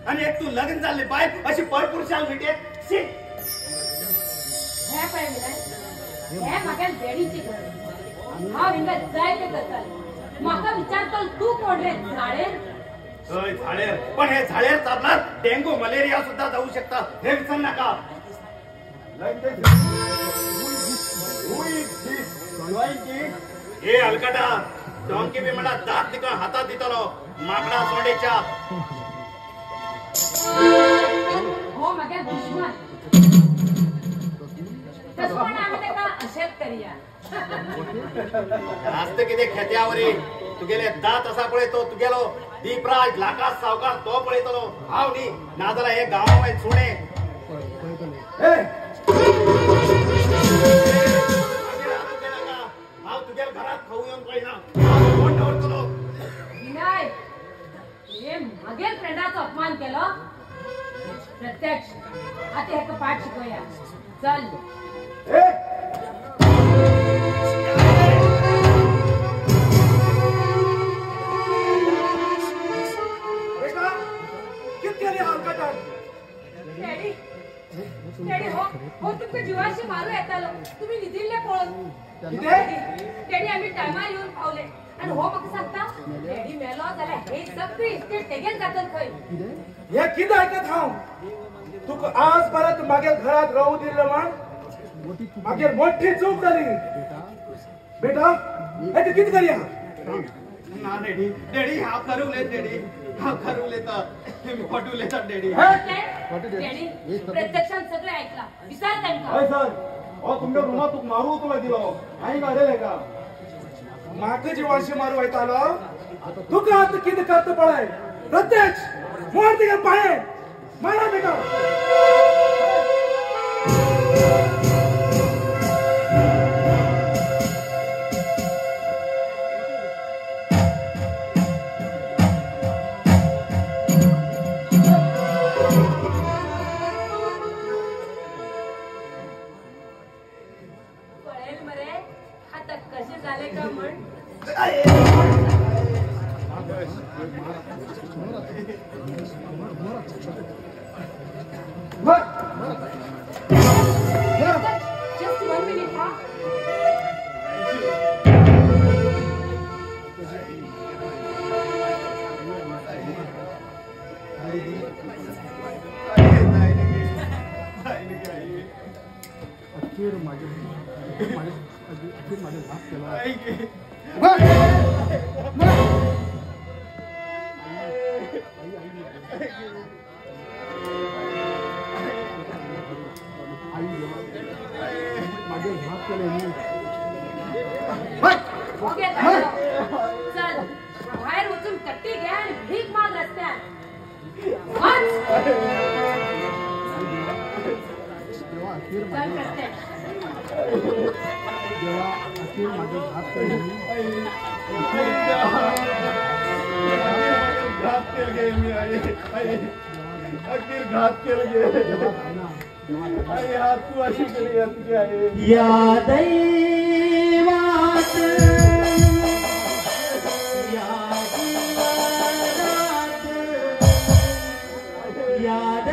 आणि एक तू लग्न झाले बाय अशी भरपूर शाल भेटे शी हे पाय मिळाय हे मागे देडीची घर हा विंगा जायचे करतात माका विचारतो तू कोण रे झाडेर झाडेर पण हे झाडेर चालणार डेंगू मलेरिया सुद्धा जाऊ शकतात हे विसरू नका हे अलकटा डोंकी बी मला दात तिकडे हातात दितलो माकडा सोंडेच्या हो मागे दुश्मन दुश्मन आम्ही तेका अशेच करूया रास्त किती खेत्यावरी तू गेले दात असा पळयतो तू गेलो दीपराज लाकास सावकार तो पळयतलो हाव नी नाजरा हे गावामध्ये सुणे हाव तुझ्या घरात खाऊ येऊन पहिला कोण ठेवतो विनय हे मागे फ्रेंडाचा अपमान केला प्रत्यक्ष आता हे पाठ शिकूया चल हो तुमच्या जीवाशी मारू येतालो तुम्ही निधीले पळून डॅडी आम्ही टायमार येऊन पावले आणि हो मग सांगता डॅडी मेलो जाल्यार हे सगळी इस्टेट तेगेन जातात खंय हे कितें आयकत हांव तुका आज परत मागे घरात रावू दिल्लो म्हण मागीर मोठी चूक जाली बेटा हे तू कितें करया ना डॅडी डॅडी हांव करूले डॅडी हांव करूले तर पटूले तर डॅडी डॅडी प्रत्यक्षात सगळे ऐकला विचार त्यांना हय सर हो तुमच्या रुमात तुका मारू तुला दिलो आई काढले का म्हाका जीवाशी मारू येतालो तुका आता कितें करता पळय प्रत्यक्ष मोड तिका पाये मारा बेटा चल बाहेर उचून कट्टी घ्या आणि भीक माग रस्त्यात चल प्रत्यक्ष घात केलं गे आई हात तू अशी केली आहे या दैवात या